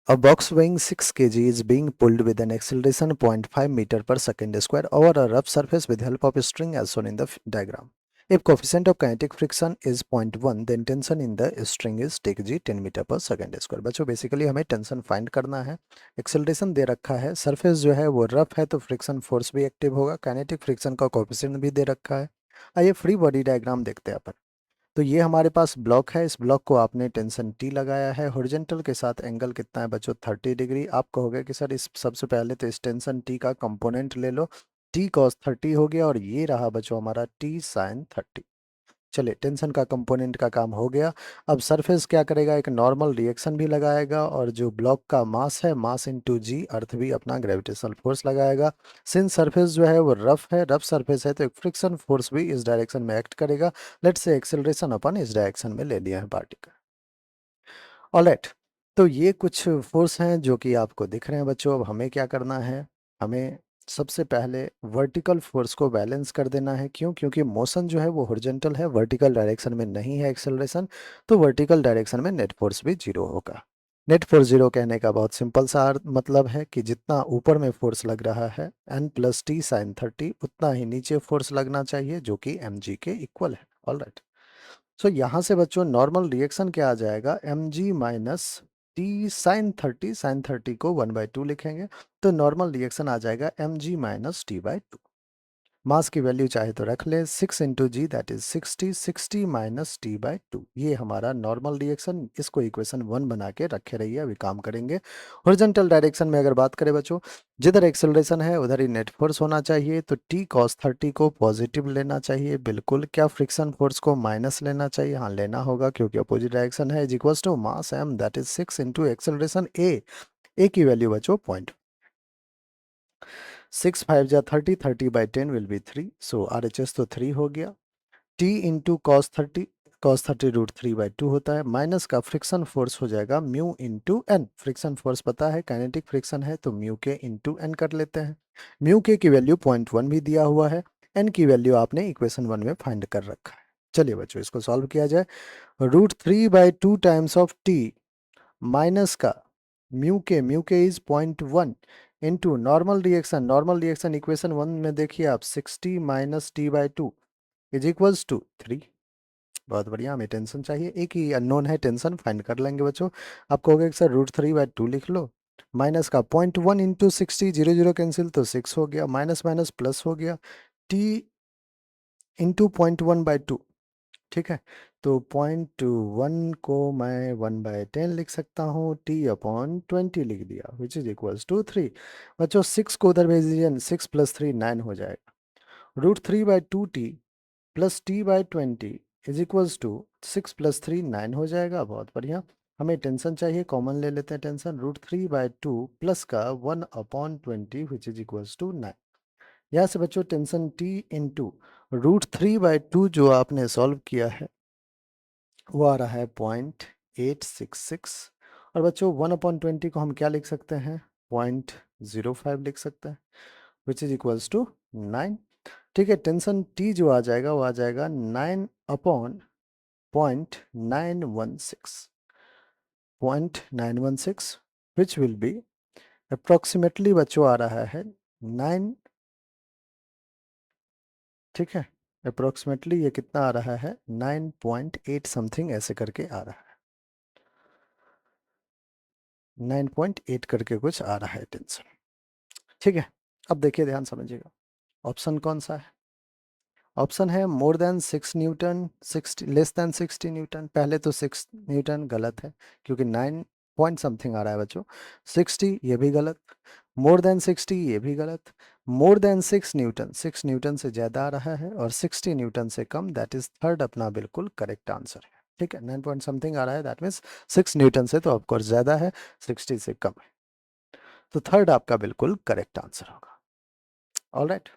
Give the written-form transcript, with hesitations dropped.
A box weighing 6 kg is being pulled with an acceleration 0.5 meter per second square over a rough surface with help of a string as shown in the diagram. If coefficient of kinetic friction is 0.1, then tension in the string is kg 10 metre पर second square. बच्चों basically हमें tension find करना है। Acceleration दे रखा है, surface जो है वो रफ है तो फ्रिक्शन फोर्स भी एक्टिव होगा, काइनेटिक फ्रिक्शन का कोएफिशिएंट भी दे रखा है। आइए फ्री बॉडी डायग्राम देखते हैं अपन। तो ये हमारे पास ब्लॉक है, इस ब्लॉक को आपने टेंशन टी लगाया है, हॉरिजॉन्टल के साथ एंगल कितना है बच्चों 30 डिग्री। आप कहोगे कि सर इस सबसे पहले तो इस टेंशन टी का कंपोनेंट ले लो, टी कॉस 30 हो गया और ये रहा बच्चों हमारा टी साइन 30। चलिए टेंशन का कंपोनेंट का काम हो गया। अब सरफेस क्या करेगा, एक नॉर्मल रिएक्शन भी लगाएगा और जो ब्लॉक का मास है, मास इनटू जी, अर्थ भी अपना ग्रेविटेशनल फोर्स लगाएगा। सिंस सरफेस जो है वो रफ है, रफ सरफेस है तो एक फ्रिक्शन फोर्स भी इस डायरेक्शन में एक्ट करेगा। लेट्स से एक्सेलरेशन अपन इस डायरेक्शन में ले लिया है पार्टिकल। ऑलराइट, तो ये कुछ फोर्स हैं जो कि आपको दिख रहे हैं बच्चों। अब हमें क्या करना है, हमें सबसे पहले वर्टिकल फोर्स को बैलेंस कर देना है। क्यों? क्योंकि मोशन जो है वो हॉरिजॉन्टल है, वर्टिकल डायरेक्शन में नहीं है एक्सेलरेशन, तो वर्टिकल डायरेक्शन में नेट फोर्स भी जीरो होगा। नेट फोर्स जीरो कहने का बहुत सिंपल सा मतलब है कि जितना ऊपर में फोर्स लग रहा है n प्लस टी साइन 30, उतना ही नीचे फोर्स लगना चाहिए जो कि mg के इक्वल है। ऑलराइट, सो यहाँ से बच्चों नॉर्मल रिएक्शन क्या आ जाएगा, mg माइनस टी साइन 30 को 1/2 लिखेंगे तो नॉर्मल रिएक्शन आ जाएगा mg माइनस t/2। मास की वैल्यू चाहे तो रख ले, 6 into G that is 60 minus t/2, ये हमारा नॉर्मल रिएक्शन। इसको इक्वेशन 1 बना के रखे रहिए, अभी काम करेंगे। हॉरिजॉन्टल डायरेक्शन में अगर बात करें बच्चों, जिधर एक्सेलरेशन है उधर ही नेट फोर्स होना चाहिए, तो t cos 30 को पॉजिटिव लेना चाहिए बिल्कुल। क्या फ्रिक्शन फोर्स को माइनस लेना चाहिए? हाँ लेना होगा क्योंकि अपोजिट डायरेक्शन है। Is equals to mass m that is 6 into acceleration a की वैल्यू बच्चों 6 5 जा 30, 30/10 विल बी 3, सो RHS तो 3 हो गया। t into cos 30, cos 30 root 3/2 होता है, माइनस का फ्रिक्शन फोर्स हो जाएगा mu into N. Friction force पता है, काइनेटिक फ्रिक्शन है तो म्यू के इंटू एन कर लेते हैं। म्यू के की वैल्यू 0.1 भी दिया हुआ है, एन की वैल्यू आपने इक्वेशन 1 में फाइंड कर रखा है। चलिए बच्चों इसको सॉल्व किया जाए। Root 3/2 times of T minus का mu K is 0.1 into normal reaction equation 1 में देखिए आप 60 minus t/2 is equals to 3। बहुत बढ़िया, हमें टेंशन चाहिए, एक ही अननोन है, टेंशन फाइंड कर लेंगे बच्चों। आप कहोगे कि सर रूट 3/2 लिख लो, माइनस का 0.1 इंटू 60, 0 0 कैंसिल तो 6 हो गया, माइनस माइनस प्लस हो गया, t इंटू 0.1/2। ठीक है, तो 0.1 को मैं 1/10 लिख सकता हूँ, t/20 लिख दिया विच इज इक्वल्स टू 3। बच्चों 6 को उधर भेज दीजिए, 6 + 3 9 हो जाएगा। Root 3/2t plus t/20 is equals to 6 + 3 9 हो जाएगा। बहुत बढ़िया, हमें टेंशन चाहिए, कॉमन ले लेते हैं टेंशन। रूट 3/2 प्लस का 1/20 विच इज इक्वल्स टू 9। यहाँ से बच्चों टेंशन t इंटू रूट 3/2 जो आपने सॉल्व किया है वो आ रहा है 0.866, और बच्चों 1/20 को हम क्या लिख सकते हैं, 0.05 लिख सकते हैं विच इज इक्वल्स टू 9। ठीक है, टेंशन टी जो आ जाएगा वो आ जाएगा 9/0.916 विच विल बी अप्रोक्सीमेटली बच्चों आ रहा है 9। ठीक है, अप्रोक्सीमेटली ये कितना आ रहा है, 9.8 समथिंग ऐसे करके आ रहा है, 9.8 करके कुछ आ रहा है टेंशन। ठीक है, अब देखिए ध्यान समझिएगा, ऑप्शन कौन सा है। ऑप्शन है more than 6 Newton, 60 less than 60 Newton. पहले तो 6 न्यूटन गलत है क्योंकि 9 पॉइंट समथिंग आ रहा है बच्चों। 60 ये भी गलत, मोर देन 60 ये भी गलत, मोर देन 6 न्यूटन, 6 न्यूटन से ज़्यादा आ रहा है, और 60 न्यूटन से कम, दैट इज थर्ड अपना बिल्कुल करेक्ट आंसर है। ठीक है, 9 पॉइंट समथिंग आ रहा है, दैट मीन्स 6 न्यूटन से तो ऑफकोर्स ज़्यादा है, 60 से कम है, तो थर्ड आपका बिल्कुल करेक्ट आंसर होगा। ऑलराइट।